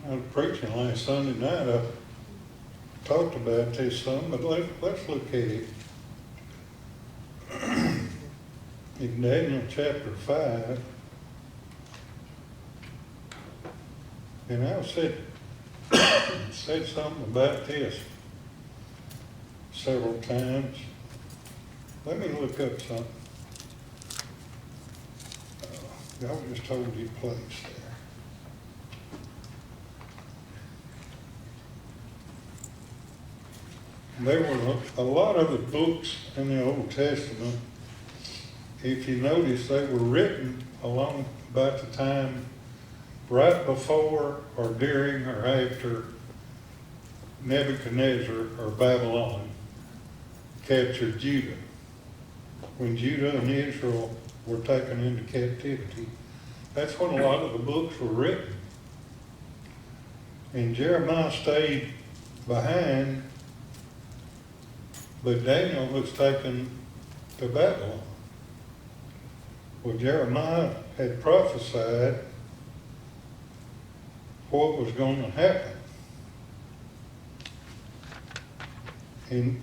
I was preaching last Sunday night. I talked about this some, but let's look at it. In Daniel chapter 5, and I said something about this several times. Let me look up something. Y'all just hold your place there. There were a lot of the books in the Old Testament, if you notice, they were written along about the time right before or during or after Nebuchadnezzar or Babylon captured Judah. When Judah and Israel were taken into captivity, that's when a lot of the books were written. And Jeremiah stayed behind, but Daniel was taken to Babylon. Well, Jeremiah had prophesied what was going to happen. And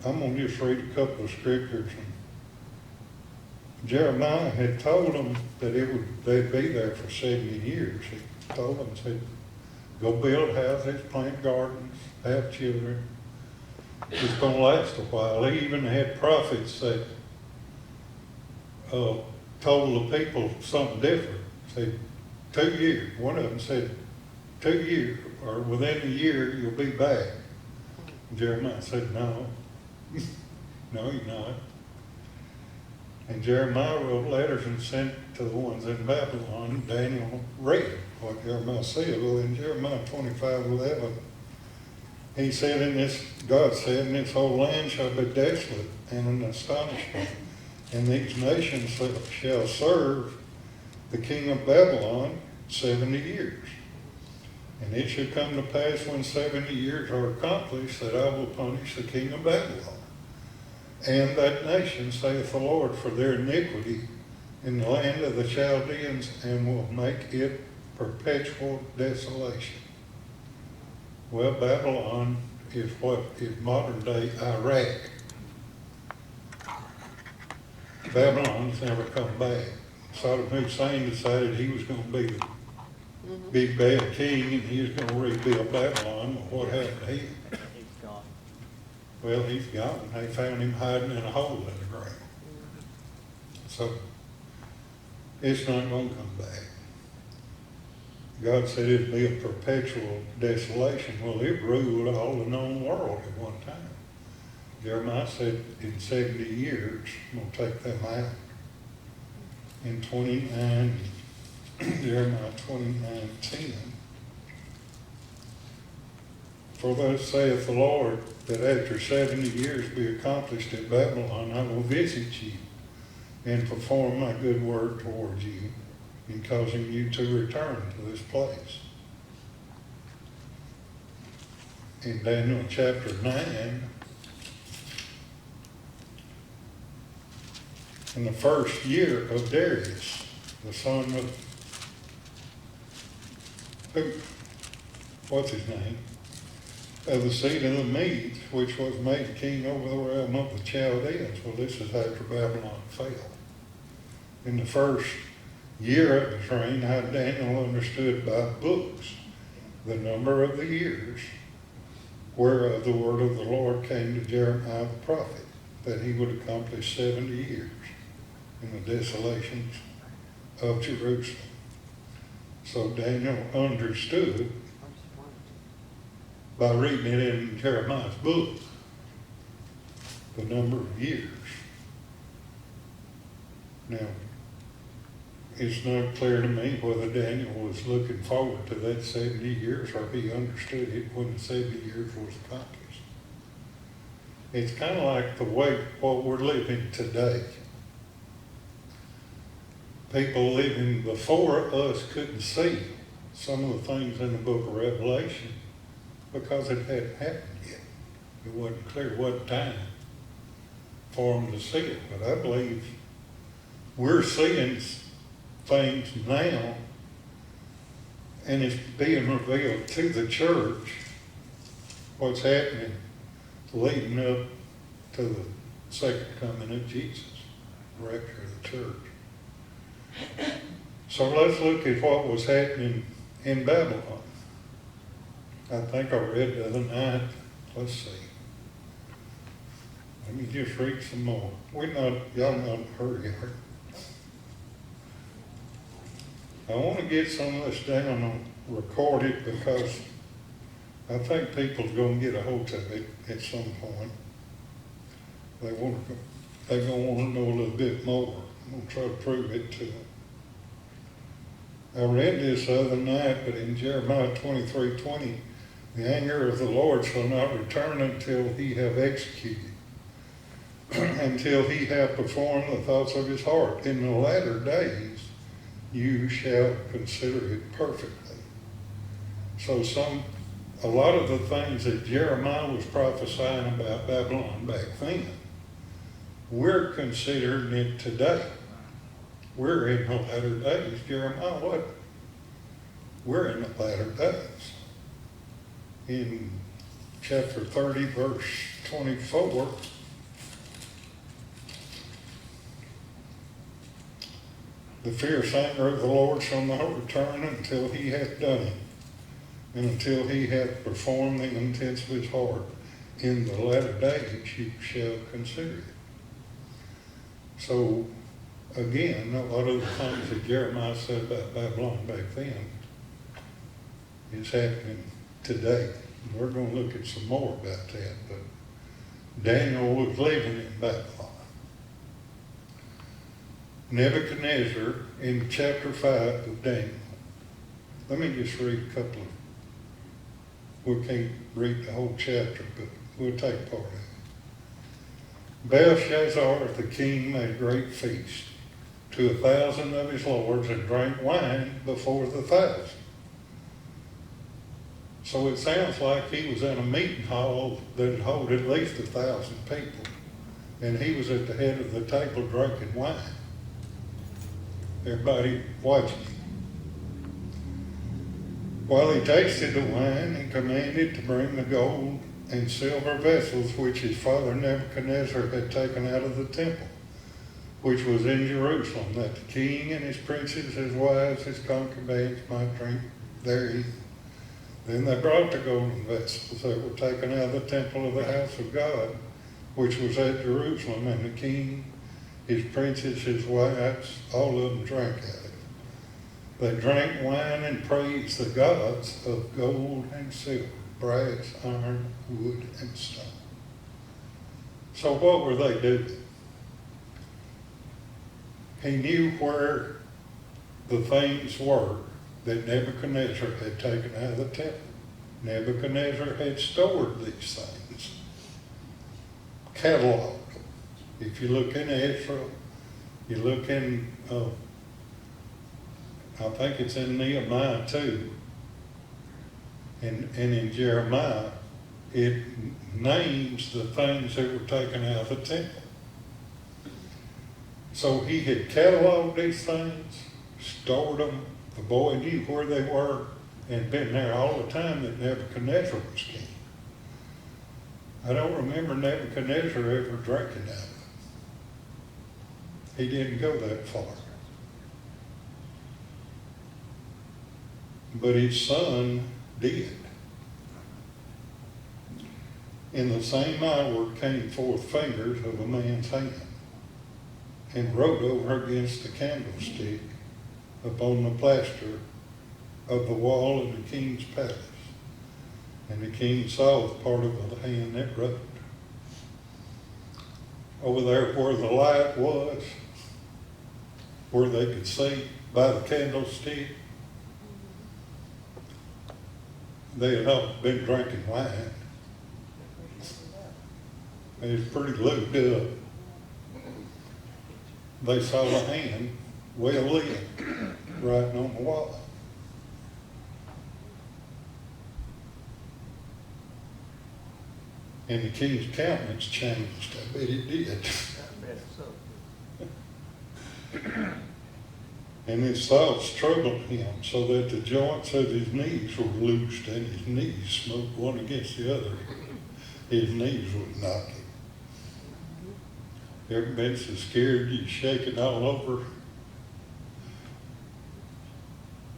I'm going to just read a couple of scriptures. Jeremiah had told them that they'd be there for 70 years. He told them, said, go build houses, plant gardens, have children. It's going to last a while. He even had prophets that told the people something different. Said, 2 years. One of them said, 2 years, or within a year, you'll be back. Jeremiah said, no. No, you're not. And Jeremiah wrote letters and sent to the ones in Babylon. Daniel read what Jeremiah said. Well, in Jeremiah 25:11, he said, God said, in this whole land shall be desolate and an astonishment, and these nations shall serve the king of Babylon 70 years. And it shall come to pass when 70 years are accomplished that I will punish the king of Babylon and that nation, saith the Lord, for their iniquity in the land of the Chaldeans, and will make it perpetual desolation. Well, Babylon is what is modern day Iraq. Babylon's never come back. Saddam Hussein decided he was going to be the big bad king and he was going to rebuild Babylon. Well, what happened to him? He's gone. Well, he's gone. They found him hiding in a hole in the ground. So, it's not going to come back. God said it'd be a perpetual desolation. Well, it ruled all the known world at one time. Jeremiah said in 70 years, I'm going to take them out. In 29, Jeremiah 29:10. For thus saith the Lord, that after 70 years be accomplished at Babylon, I will visit you and perform my good word towards you in causing you to return to this place. In Daniel chapter 9, in the first year of Darius, the son of, what's his name? Of the seed of the Medes, which was made king over the realm of the Chaldeans. Well, this is after Babylon fell. In the first year of his reign, how Daniel understood by books the number of the years whereof the word of the Lord came to Jeremiah the prophet, that he would accomplish 70 years in the desolations of Jerusalem. So Daniel understood by reading it in Jeremiah's book the number of years. Now, it's not clear to me whether Daniel was looking forward to that 70 years or he understood it when the 70 years was accomplished. It's kind of like the way what we're living today. People living before us couldn't see some of the things in the book of Revelation because it hadn't happened yet. It wasn't clear what time for them to see it. But I believe we're seeing things now And it's being revealed to the church what's happening leading up to the second coming of Jesus, the rapture of the church. So let's look at what was happening in Babylon. I think I read the other night. Let's see. Let me just read some more. Y'all not in a hurry here. I want to get some of this down and record it because I think people's going to get a hold of it at some point. They're going to want to know a little bit more. I'm going to try to prove it to them. I read this the other night, but in Jeremiah 23:20, the anger of the Lord shall not return until he have executed, until he have performed the thoughts of his heart. In the latter days you shall consider it perfectly. So a lot of the things that Jeremiah was prophesying about Babylon back then, we're considering it today. We're in the latter days. Jeremiah wasn't. We're in the latter days. In chapter 30, verse 24, the fierce anger of the Lord shall not return until he hath done it, and until he hath performed the intents of his heart. In the latter days you shall consider it. So, again, a lot of the things that Jeremiah said about Babylon back then is happening today. We're going to look at some more about that, but Daniel was living in Babylon. Nebuchadnezzar in chapter 5 of Daniel. Let me just read a couple of, we can't read the whole chapter, but we'll take part of it. Belshazzar the king made a great feast to 1,000 of his lords and drank wine before the 1,000. So it sounds like he was in a meeting hall that would hold at least 1,000 people, and he was at the head of the table drinking wine. Everybody watching him. While he tasted the wine, he commanded to bring the gold and silver vessels which his father Nebuchadnezzar had taken out of the temple, which was in Jerusalem, that the king and his princes, his wives, his concubines might drink therein. Then they brought the golden vessels that were taken out of the temple of the house of God, which was at Jerusalem, and the king, his princes, his wives, all of them drank out of it. They drank wine and praised the gods of gold and silver, brass, iron, wood, and stone. So what were they doing? He knew where the things were that Nebuchadnezzar had taken out of the temple. Nebuchadnezzar had stored these things, cataloged them. If you look in Ezra, you look in, I think it's in Nehemiah too, and in Jeremiah, it names the things that were taken out of the temple. So he had cataloged these things, stored them. The boy knew where they were and been there all the time that Nebuchadnezzar was king. I don't remember Nebuchadnezzar ever drinking out of it. He didn't go that far. But his son did. In the same hour came forth fingers of a man's hand, and wrote over against the candlestick upon the plaster of the wall of the king's palace. And the king saw the part of the hand that wrote. Over there where the light was, where they could see by the candlestick, they had all been drinking wine. It was pretty lubed up. They saw a hand well lit writing on the wall. And the king's countenance changed. I bet it did. And his thoughts troubled him, so that the joints of his knees were loosed, and his knees smote one against the other. His knees would knock him. Ever been so scared you're shaking all over?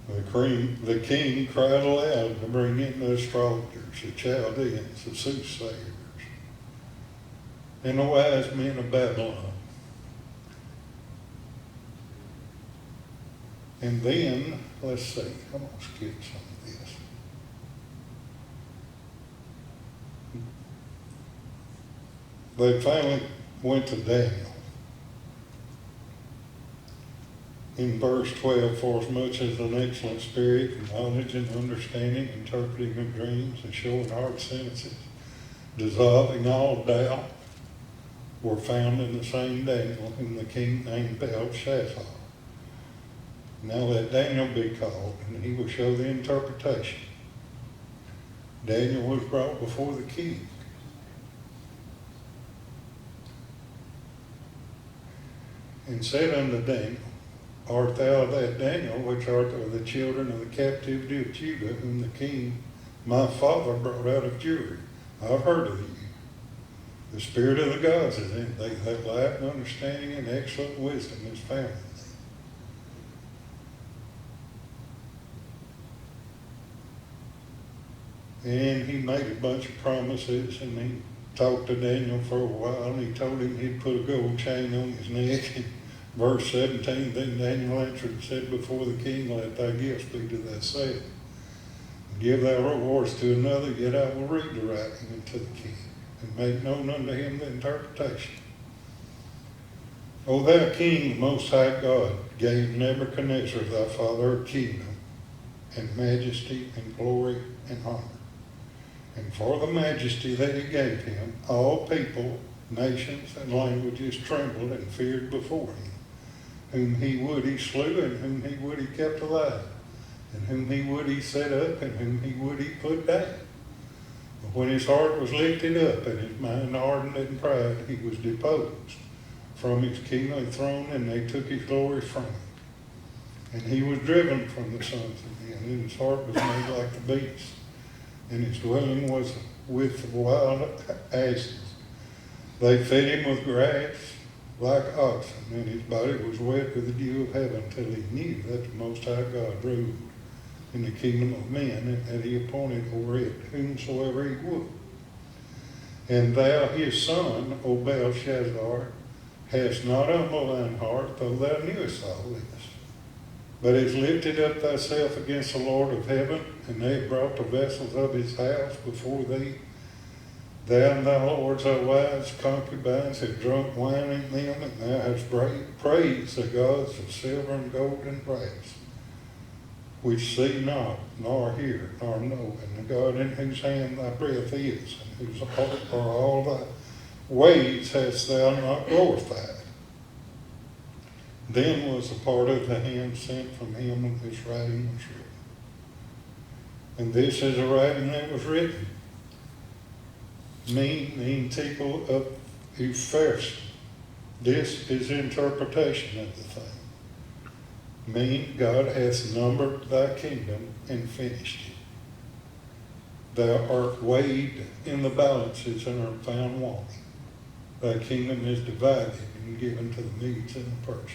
The king cried aloud to bring in the astrologers, the Chaldeans, the soothsayers, and the wise men of Babylon. And then, let's see, I'm going to skip some of this. They finally went to Daniel. In verse 12, for as much as an excellent spirit, and knowledge and understanding, interpreting of dreams, and showing hard sentences, dissolving all doubt, were found in the same Daniel, whom the king named Belshazzar. Now let Daniel be called, and he will show the interpretation. Daniel was brought before the king. And said unto Daniel, art thou that Daniel, which art of the children of the captivity of Judah, whom the king my father brought out of Jewry? I've heard of you. The spirit of the gods is in thee, that light and understanding and excellent wisdom is found in thee. And he made a bunch of promises, and he talked to Daniel for a while, and he told him he'd put a gold chain on his neck. And verse 17, then Daniel answered and said before the king, let thy gifts be to thyself, and give thy rewards to another, yet I will read the writing unto the king, and make known unto him the interpretation. O thou king, the most high God, gave Nebuchadnezzar thy father a kingdom, and majesty, and glory, and honor. And for the majesty that he gave him, all people, nations, and languages trembled and feared before him. Whom he would he slew, and whom he would he kept alive, and whom he would he set up, and whom he would he put down. But when his heart was lifted up, and his mind hardened in pride, he was deposed from his kingly throne, and they took his glory from him. And he was driven from the sons of men, and his heart was made like the beast, and his dwelling was with wild asses. They fed him with grass like oxen, and his body was wet with the dew of heaven, till he knew that the Most High God ruled in the kingdom of men, and that he appointed over it whomsoever he would. And thou, his son, O Belshazzar, hast not humbled thine heart, though thou knewest all this, but hast lifted up thyself against the Lord of heaven, and they have brought the vessels of his house before thee. Thou and thy lords, thy wives, concubines, have drunk wine in them, and thou hast praised the gods of silver and gold and brass, which see not, nor hear, nor know, and the God in whose hand thy breath is, and whose heart are all thy ways hast thou not glorified. Then was the part of the hand sent from him, and this writing was written. And this is the writing that was written. Mean people of Ephesus. This is the interpretation of the thing. Mean, God hath numbered thy kingdom and finished it. Thou art weighed in the balances and art found wanting. Thy kingdom is divided and given to the Medes and the Persians.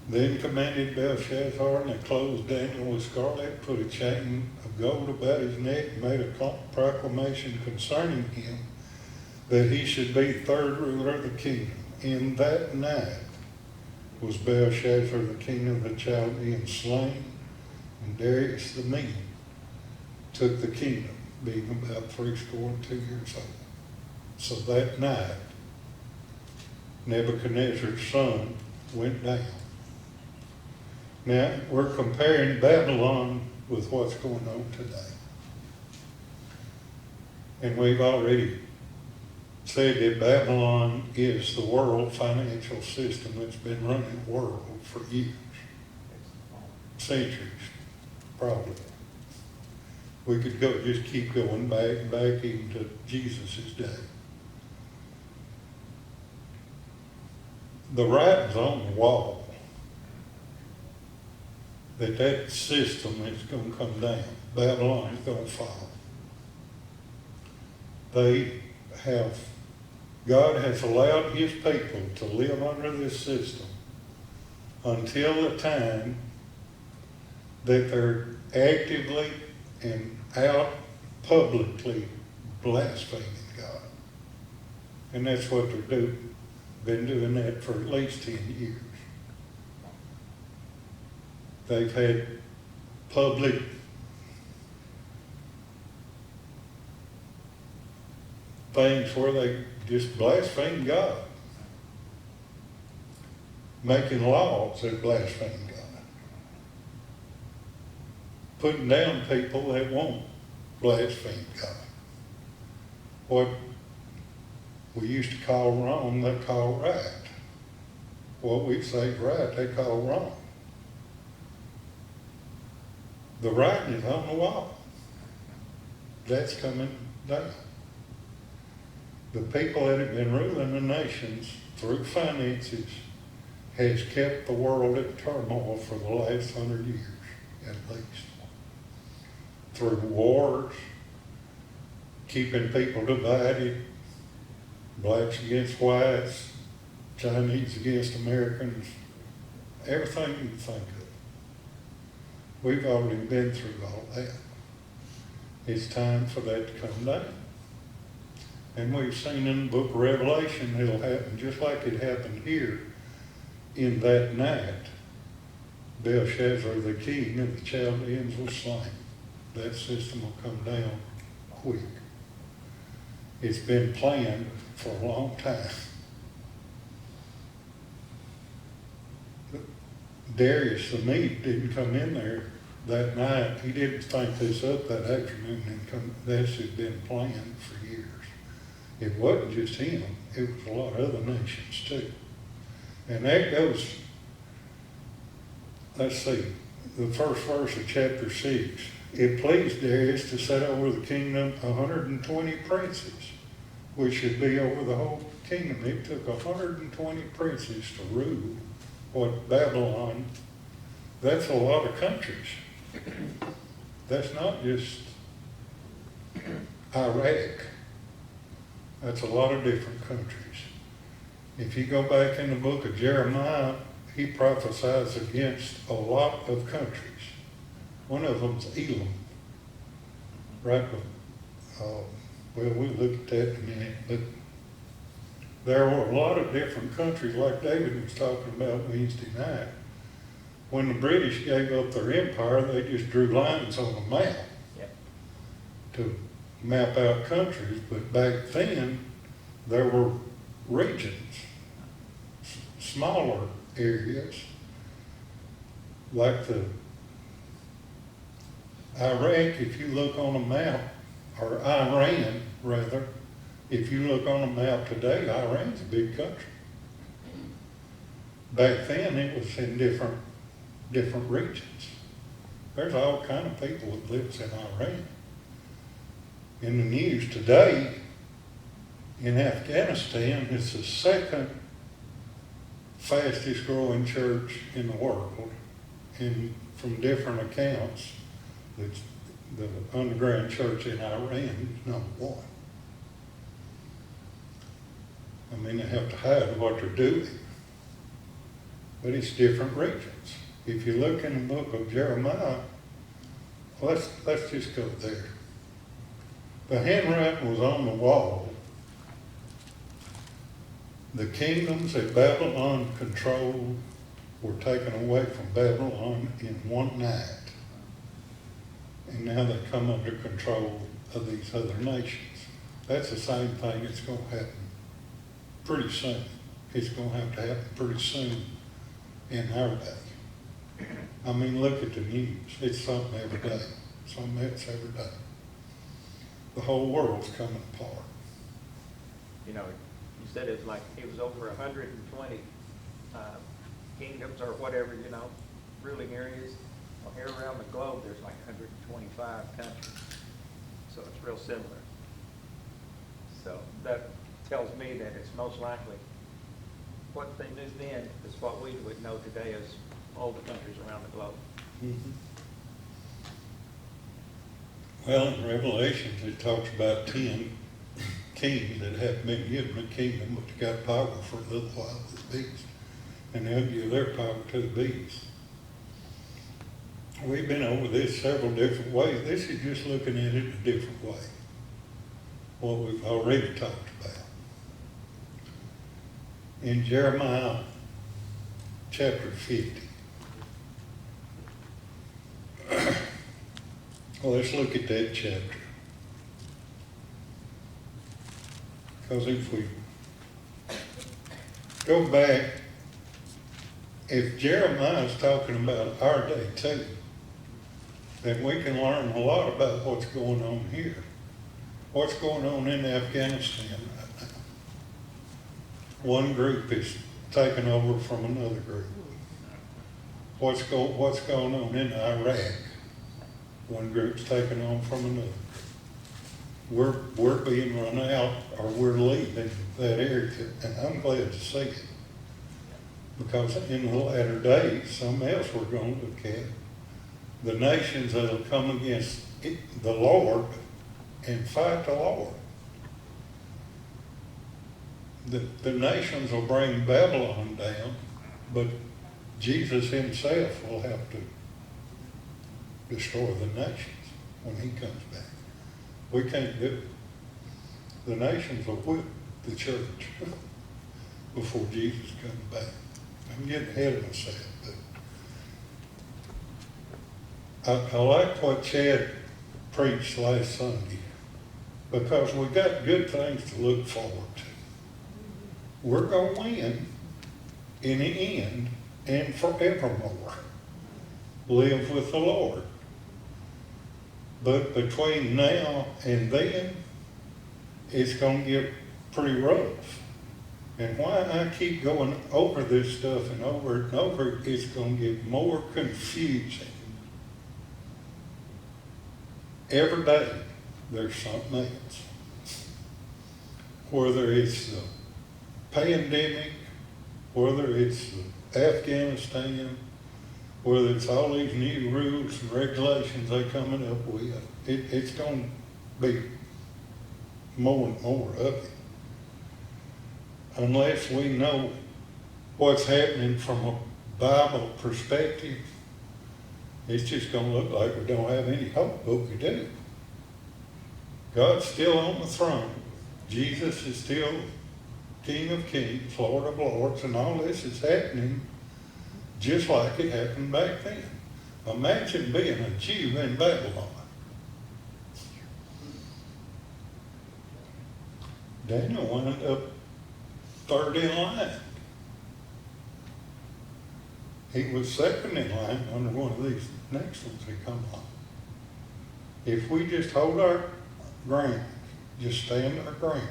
Then commanded Belshazzar, and they clothed Daniel with scarlet, put a chain of gold about his neck, and made a proclamation concerning him, that he should be third ruler of the kingdom. In that night was Belshazzar, the king of the Chaldeans, slain, and Darius the Mede took the kingdom, being about 62 years old. So that night, Nebuchadnezzar's son went down. Now, we're comparing Babylon with what's going on today. And we've already said that Babylon is the world financial system that's been running the world for years, centuries, probably. We could just keep going back even to Jesus' day. The writing's on the wall. that system is going to come down. Babylon is going to fall. God has allowed his people to live under this system until the time that they're actively and out publicly blaspheming God. And that's what they're doing. Been doing that for at least 10 years. They've had public things where they just blaspheme God. Making laws that blaspheme God. Putting down people that won't blaspheme God. What we used to call wrong, they call right. What we say right, they call wrong. The writing is on the wall. That's coming down. The people that have been ruling the nations through finances has kept the world in turmoil for the last 100 years, at least. Through wars, keeping people divided, blacks against whites, Chinese against Americans, everything you can think of. We've already been through all that. It's time for that to come down. And we've seen in the book of Revelation it'll happen just like it happened here. In that night, Belshazzar, the king of the Chaldeans, was slain. That system will come down quick. It's been planned for a long time. Darius the Mede didn't come in there that night. He didn't think this up that afternoon and come. This had been planned for years. It wasn't just him. It was a lot of other nations too. And that goes, let's see, the first verse of chapter 6. It pleased Darius to set over the kingdom 120 princes, which should be over the whole kingdom. It took 120 princes to rule what Babylon, that's a lot of countries. That's not just Iraq. That's a lot of different countries. If you go back in the book of Jeremiah, he prophesies against a lot of countries. One of them's Elam. Right? Well, we'll look at that in a minute. But there were a lot of different countries, like David was talking about Wednesday night. When the British gave up their empire, they just drew lines on a map to map out countries. But back then, there were regions, smaller areas, like the Iraq, if you look on a map, or Iran, rather, if you look on a map today, Iran's a big country. Back then, it was in different regions. There's all kind of people that lives in Iran. In the news today, in Afghanistan, it's the second fastest growing church in the world. And from different accounts, the underground church in Iran is number one. I mean, they have to hide what they're doing. But it's different regions. If you look in the book of Jeremiah, let's just go there. The handwriting was on the wall. The kingdoms that Babylon controlled were taken away from Babylon in one night. And now they come under control of these other nations. That's the same thing that's going to happen pretty soon. It's going to have to happen pretty soon in our day. I mean, look at the news. It's something every day. Something else every day. The whole world's coming apart. You know, you said it was over 120 kingdoms or whatever, you know, ruling areas. Well, here around the globe, there's like 125 countries. So it's real similar. So that tells me that it's most likely what they knew then is what we would know today as all the countries around the globe. Well, in Revelations, it talks about 10 kings that haven't been given a kingdom, but they got power for a little while with the beast. And they'll give their power to the beast. We've been over this several different ways. This is just looking at it a different way. What we've already talked about. In Jeremiah chapter 50. Well, let's look at that chapter. Because if we go back, if Jeremiah is talking about our day too, then we can learn a lot about what's going on here. What's going on in Afghanistan right now. One group is taking over from another group. What's going on in Iraq? One group's taking on from another. We're being run out, or we're leaving that area, and I'm glad to see it. Because in the latter days, something else we're going to look at. The nations that will come against the Lord and fight the Lord. The nations will bring Babylon down, but Jesus himself will have to destroy the nations when he comes back. We can't do it. The nations will whip the church before Jesus comes back. I'm getting ahead of myself, but I like what Chad preached last Sunday, because we got good things to look forward to. We're going to win in the end and forevermore. Live with the Lord. But between now and then, it's going to get pretty rough. And why I keep going over this stuff and over, it's going to get more confusing. Every day, there's something else. Whether it's the pandemic, whether it's Afghanistan, whether it's all these new rules and regulations they're coming up with, it's going to be more and more of it. Unless we know what's happening from a Bible perspective, it's just going to look like we don't have any hope, but we do. God's still on the throne. Jesus is still King of Kings, Lord of Lords, and all this is happening just like it happened back then. Imagine being a Jew in Babylon. Daniel wound up third in line. He was second in line under one of these next ones that come on. If we just hold our ground, just stand our ground,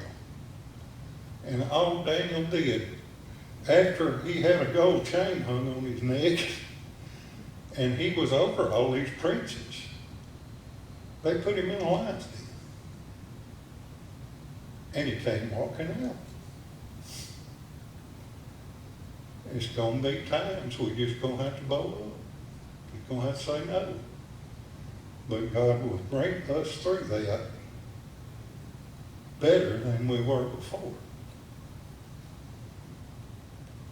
and all Daniel did, after he had a gold chain hung on his neck, and he was over all these princes, they put him in a lion's den. And he came walking out. It's going to be times we're just going to have to bow up. We're going to have to say no. But God will bring us through that better than we were before.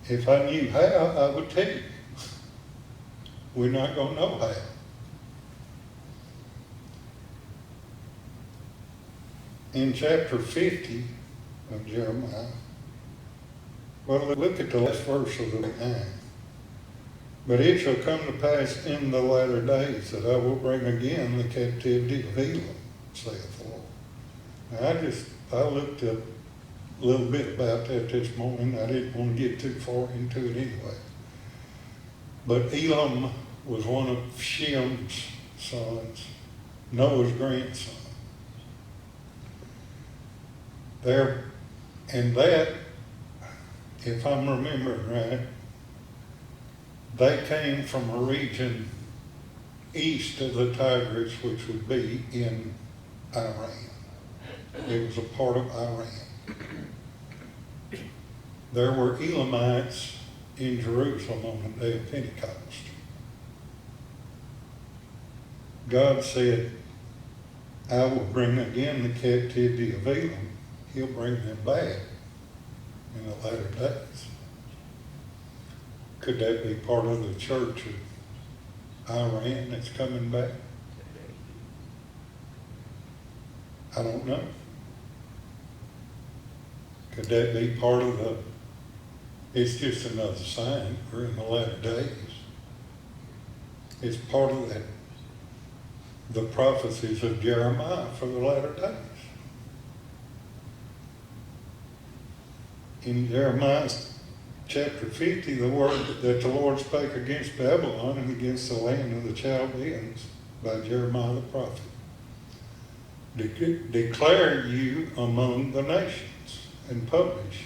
If I knew how, I would tell you. We're not going to know how. In chapter 50 of Jeremiah, well, look at the last verse of the 9. But it shall come to pass in the latter days that I will bring again the captivity of Elam, saith the Lord. Now, I looked up a little bit about that this morning. I didn't want to get too far into it anyway. But Elam was one of Shem's sons, Noah's grandson. There, and that, if I'm remembering right, they came from a region east of the Tigris, which would be in Iran. It was a part of Iran. There were Elamites in Jerusalem on the day of Pentecost. God said, I will bring again the captivity of Elam. He'll bring them back in the latter days. Could that be part of the church of Iran that's coming back? I don't know. Could that be part of the, it's just another sign, we're in the latter days. It's part of that, the prophecies of Jeremiah for the latter days. In Jeremiah chapter 50, the word that the Lord spake against Babylon and against the land of the Chaldeans by Jeremiah the prophet. Declare you among the nations and publish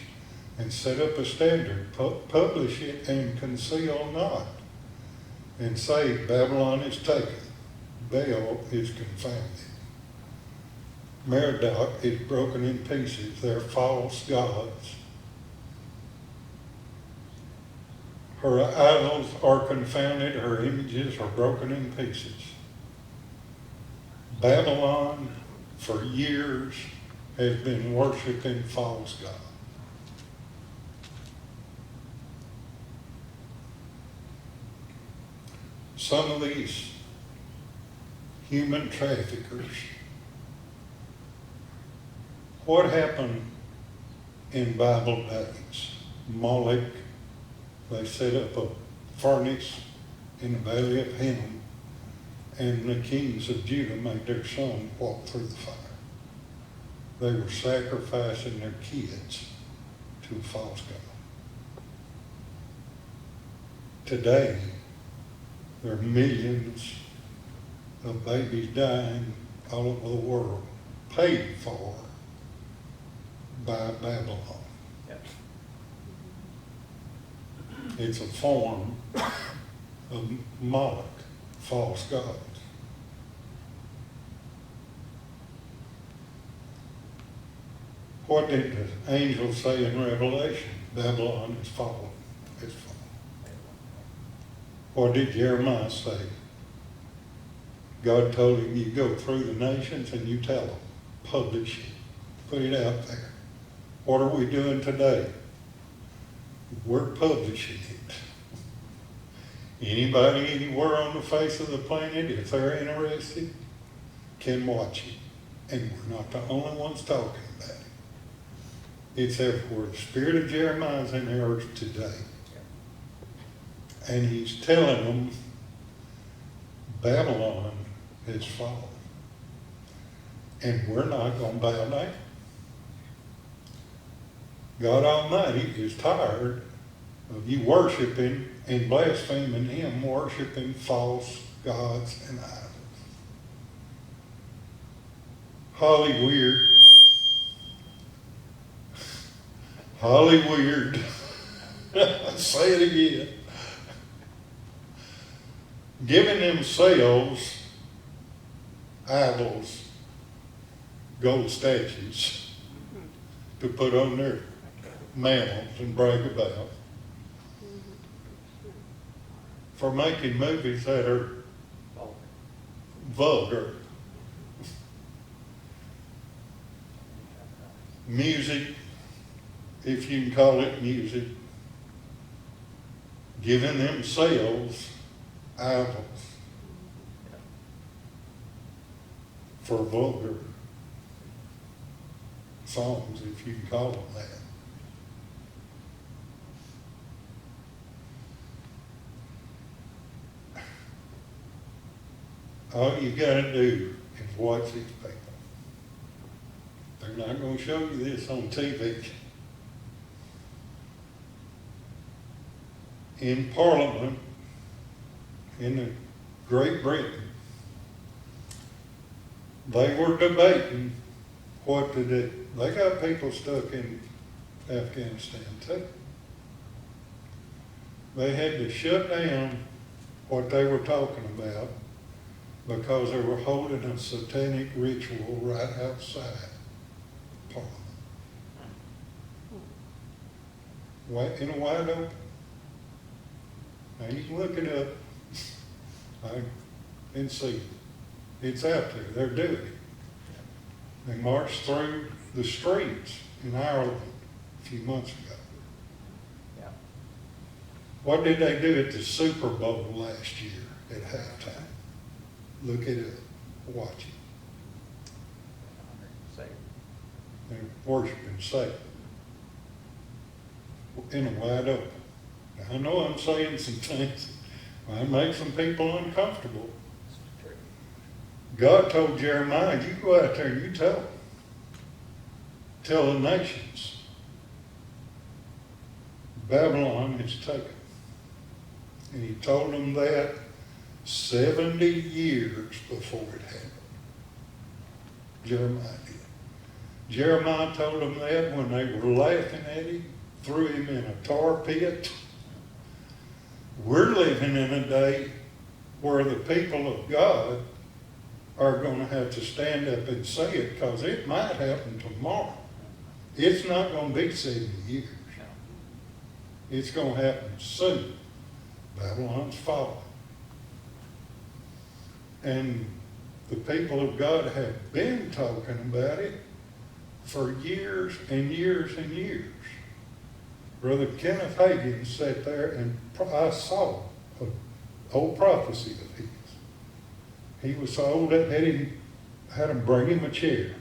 and set up a standard. Publish it and conceal not. And say, Babylon is taken. Baal is confounded. Merodach is broken in pieces. They're false gods. Her idols are confounded. Her images are broken in pieces. Babylon, for years, has been worshiping false gods. Some of these human traffickers, what happened in Bible days? Moloch, they set up a furnace in the valley of Hinnom, and the kings of Judah made their son walk through the fire. They were sacrificing their kids to a false god. Today, there are millions of babies dying all over the world, paid for by Babylon. Yep. It's a form of Moloch, false gods. What did the angel say in Revelation? Babylon is fallen. It's fallen. What did Jeremiah say? God told him, you go through the nations and you tell them, publish it, put it out there. What are we doing today? We're publishing it. Anybody anywhere on the face of the planet, if they're interested, can watch it. And we're not the only ones talking about it. It's everywhere. The spirit of Jeremiah is in the earth today. And he's telling them, Babylon has fallen. And we're not going to bow down. God Almighty is tired of you worshiping and blaspheming him, worshiping false gods and idols. Hollywood. Hollywood. Say it again. Giving themselves idols, gold statues to put on their mantles and brag about, for making movies that are vulgar. Music, if you can call it music, giving themselves idols for vulgar songs, if you can call them that. All you got to do is watch these people. They're not going to show you this on TV. In Parliament, in Great Britain, they were debating what to do. They got people stuck in Afghanistan too. They had to shut down what they were talking about because they were holding a satanic ritual right outside Parliament. In a wide open. Now you can look it up and see. It's out there. They're doing it. They marched through the streets in Ireland a few months ago. Yeah. What did they do at the Super Bowl last year at halftime? Look it up. Watch it. Say, They're worshiping Satan in a wide open. Now, I know I'm saying some things that make some people uncomfortable. God told Jeremiah, you go out there and you tell them. Tell the nations. Babylon is taken. And he told them that 70 years before it happened. Jeremiah did. Jeremiah told them that when they were laughing at him, threw him in a tar pit. We're living in a day where the people of God are going to have to stand up and say it, because it might happen tomorrow. It's not going to be 70 years. It's going to happen soon. Babylon's falling. And the people of God have been talking about it for years and years and years. Brother Kenneth Hagin sat there and I saw an old prophecy of his. He was so old that had him bring him a chair.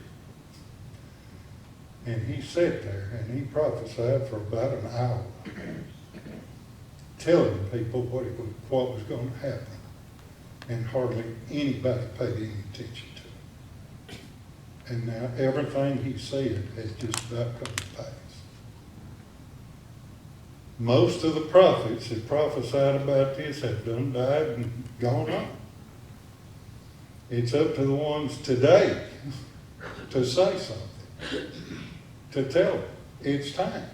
And he sat there and he prophesied for about an hour, telling people what was going to happen. And hardly anybody paid any attention to it. And now everything he said has just about come to pass. Most of the prophets that prophesied about this have done died and gone on. It's up to the ones today to say something, to tell it. It's time.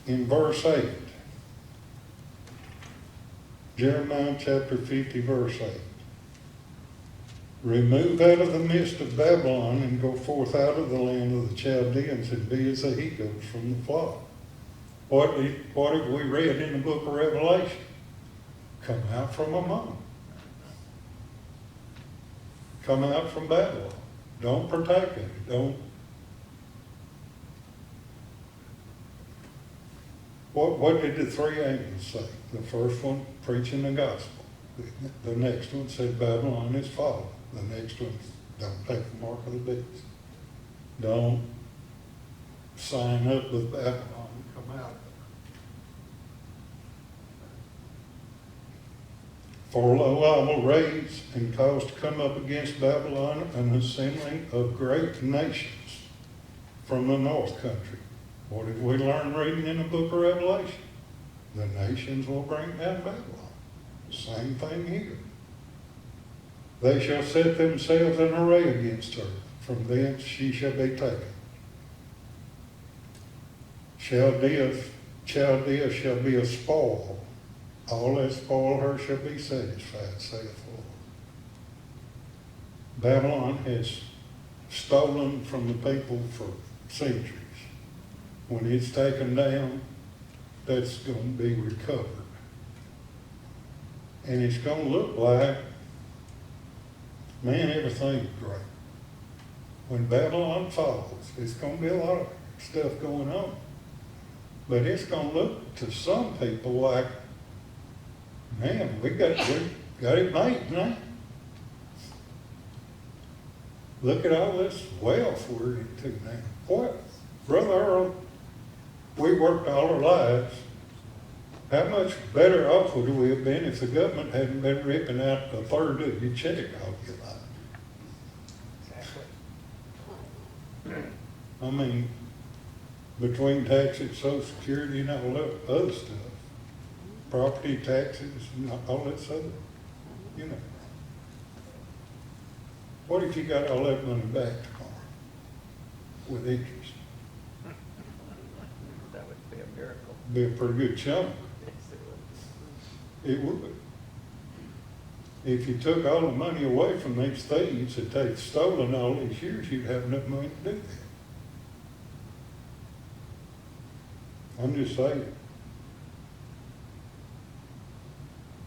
In verse 8, Jeremiah chapter 50, verse 8. Remove out of the midst of Babylon and go forth out of the land of the Chaldeans and be as the he-goats from the flock. What have we read in the book of Revelation? Come out from among them. Come out from Babylon. Don't partake in it. Don't. What did the three angels say? The first one, preaching the gospel. The next one said, Babylon is fallen. The next one, don't take the mark of the beast. Don't sign up with Babylon and come out of it. For lo, I will raise and cause to come up against Babylon an assembly of great nations from the north country. What did we learn reading in the book of Revelation? The nations will bring down Babylon. Same thing here. They shall set themselves in array against her. From thence she shall be taken. Chaldea shall be a spoil. All that spoil her shall be satisfied, saith the Lord. Babylon has stolen from the people for centuries. When it's taken down, that's going to be recovered. And it's going to look like, man, everything's great. When Babylon falls, it's going to be a lot of stuff going on. But it's going to look to some people like, man, we got it made now. Look at all this wealth we're into now. What? Brother Earl, we worked all our lives. How much better off would we have been if the government hadn't been ripping out a third of your check all your life? exactly. I mean, between taxes, Social Security, and all that other stuff, property taxes, and all that stuff, you know. What if you got all that money back tomorrow with interest? That would be a miracle. Be a pretty good chunk. Yes, it would. It would. If you took all the money away from these thieves that they've stolen all these years, you'd have enough money to do that. I'm just saying.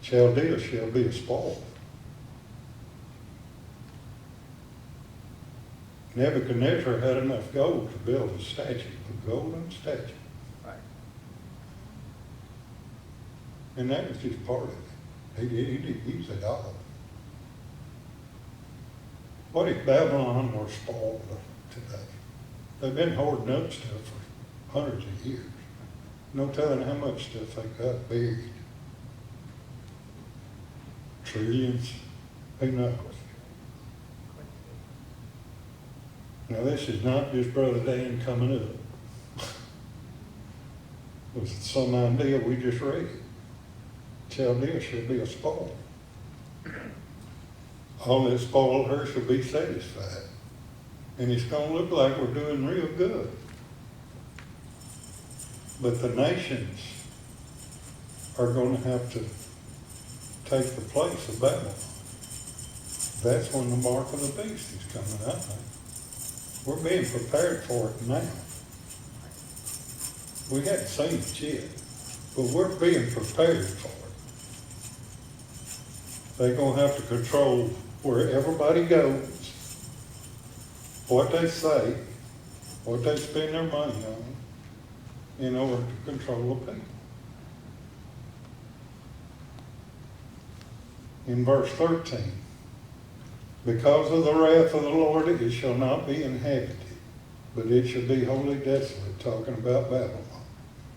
Chaldea shall be a spoil. Nebuchadnezzar had enough gold to build a statue, a golden statue. Right. And that was just part of it. He didn't use it all. What if Babylon were spoiled today? They've been hoarding up stuff for hundreds of years. No telling how much stuff they got buried. Trillions, who knows? Now this is not just Brother Dan coming up. It was some idea we just read. Chaldea shall be a spoil. All that spoiled her shall be satisfied. And it's going to look like we're doing real good. But the nations are going to have to take the place of Babylon. That's when the mark of the beast is coming, I think. We're being prepared for it now. We haven't seen it yet, but we're being prepared for it. They're going to have to control where everybody goes, what they say, what they spend their money on, in order to control the people. In verse 13, because of the wrath of the Lord, it shall not be inhabited, but it shall be wholly desolate, talking about Babylon.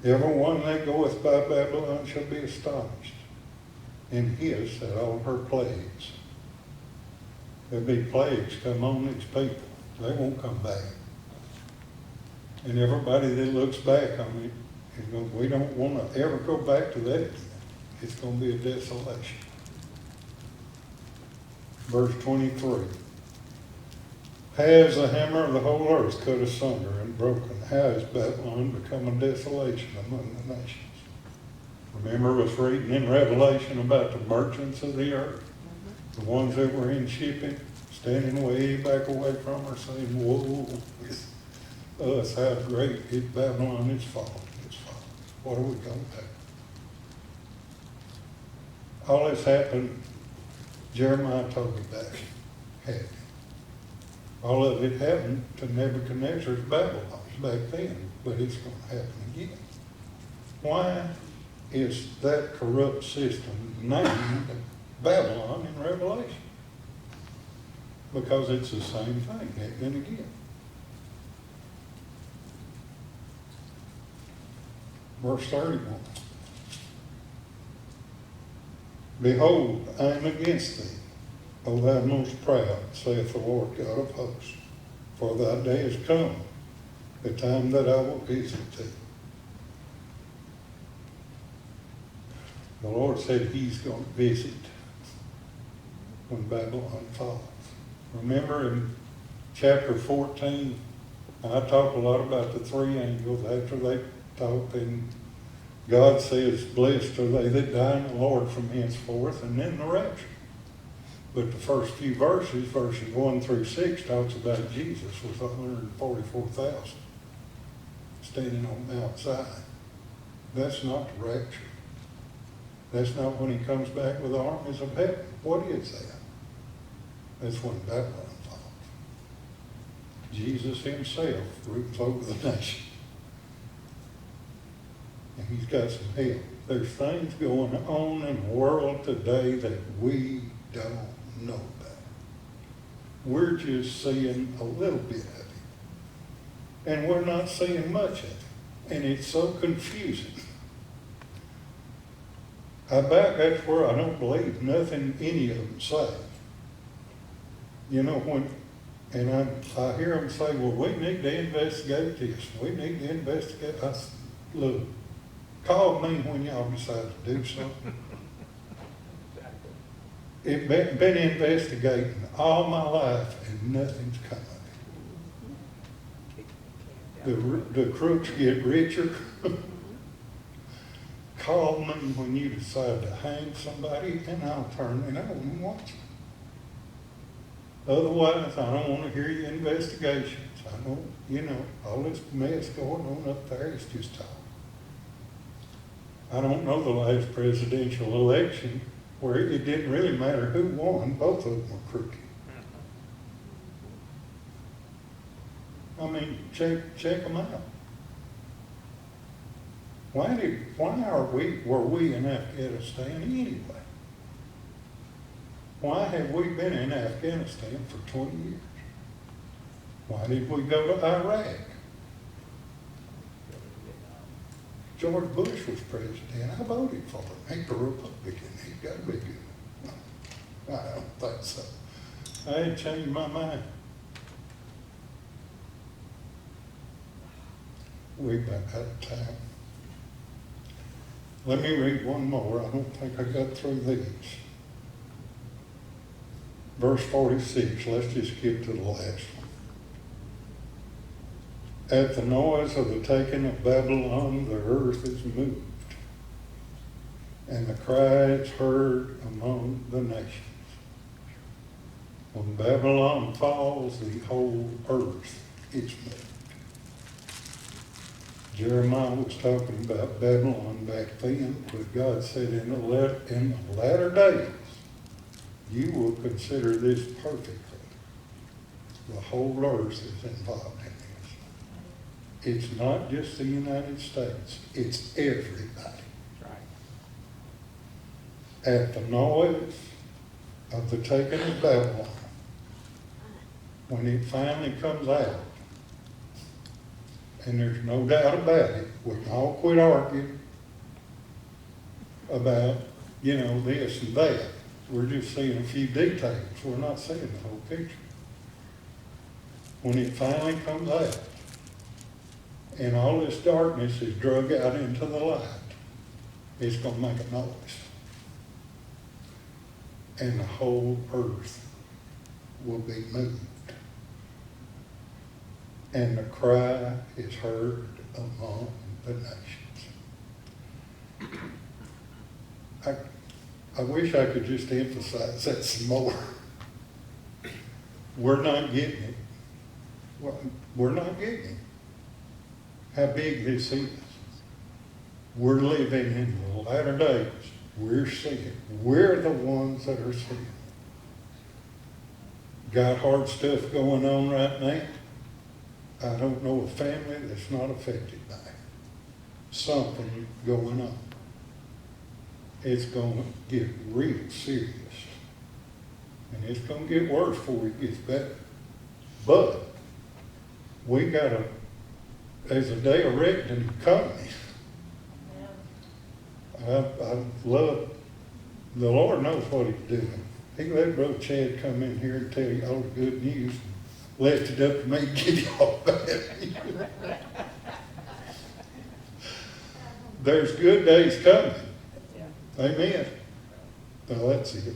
Every one that goeth by Babylon shall be astonished, and hiss at all her plagues. There'll be plagues come on these people. They won't come back. And everybody that looks back on it is going, we don't want to ever go back to that again. It's going to be a desolation. Verse 23. Has the hammer of the whole earth cut asunder and broken? Has Babylon become a desolation among the nations? Remember us reading in Revelation about the merchants of the earth, the ones that were in shipping, standing way back away from her saying, whoa, it's us, how great is Babylon, it's fallen, it's fallen. What are we going to do? All this happened, Jeremiah told about it, happened. All of it happened to Nebuchadnezzar's Babylon back then, but it's going to happen again. Why is that corrupt system named Babylon in Revelation? Because it's the same thing, happening again. Verse 31. Behold, I am against thee, O thou most proud, saith the Lord God of hosts. For thy day is come, the time that I will visit thee. The Lord said he's going to visit when Babylon falls. Remember in chapter 14, I talked a lot about the three angels after they talked, and God says, blessed are they that die in the Lord from henceforth, and then the rapture. But the first few verses, verses 1 through 6, talks about Jesus with 144,000 standing on Mount Zion. That's not the rapture. That's not when he comes back with the armies of heaven. What is that? That's when Babylon falls. Jesus himself rules over the nation. And he's got some help. There's things going on in the world today that we don't know about. We're just seeing a little bit of it. And we're not seeing much of it. And it's so confusing. That's where I don't believe nothing any of them say. You know, I hear them say, well, we need to investigate this. We need to investigate. I said, look, call me when y'all decide to do something. It's been investigating all my life and nothing's come of it. The crooks get richer. Call me when you decide to hang somebody and I'll turn and I won't watch it. Otherwise, I don't want to hear your investigations. I don't, all this mess going on up there is just talk. I don't know the last presidential election where it didn't really matter who won, both of them were crooked. I mean, check them out. Were we in Afghanistan anyway? Why have we been in Afghanistan for 20 years? Why did we go to Iraq? George Bush was president. I voted for him. He's a Republican. He's got to be good. No, I don't think so. I had changed my mind. We're about out of time. Let me read one more. I don't think I got through these. Verse 46, let's just skip to the last one. At the noise of the taking of Babylon, the earth is moved, and the cry is heard among the nations. When Babylon falls, the whole earth is moved. Jeremiah was talking about Babylon back then, but God said in the latter days, you will consider this perfectly. The whole earth is involved in this. It's not just the United States, it's everybody. Right. At the noise of the taking of Babylon, when it finally comes out, and there's no doubt about it, we can all quit arguing about, this and that. We're just seeing a few details. We're not seeing the whole picture. When it finally comes out, and all this darkness is drug out into the light, it's going to make a noise. And the whole earth will be moved. And the cry is heard among the nations. I wish I could just emphasize that some more. We're not getting it. We're not getting it. How big this is. We're living in the latter days. We're seeing. We're the ones that are seeing. Got hard stuff going on right now. I don't know a family that's not affected by it. Something going on. It's going to get real serious. And it's going to get worse before it gets better. But we got to, there's a day of reckoning coming. I love, the Lord knows what he's doing. He let Brother Chad come in here and tell you all the good news and left it up to me to give you all bad news. There's good days coming. Amen. Well, that's it.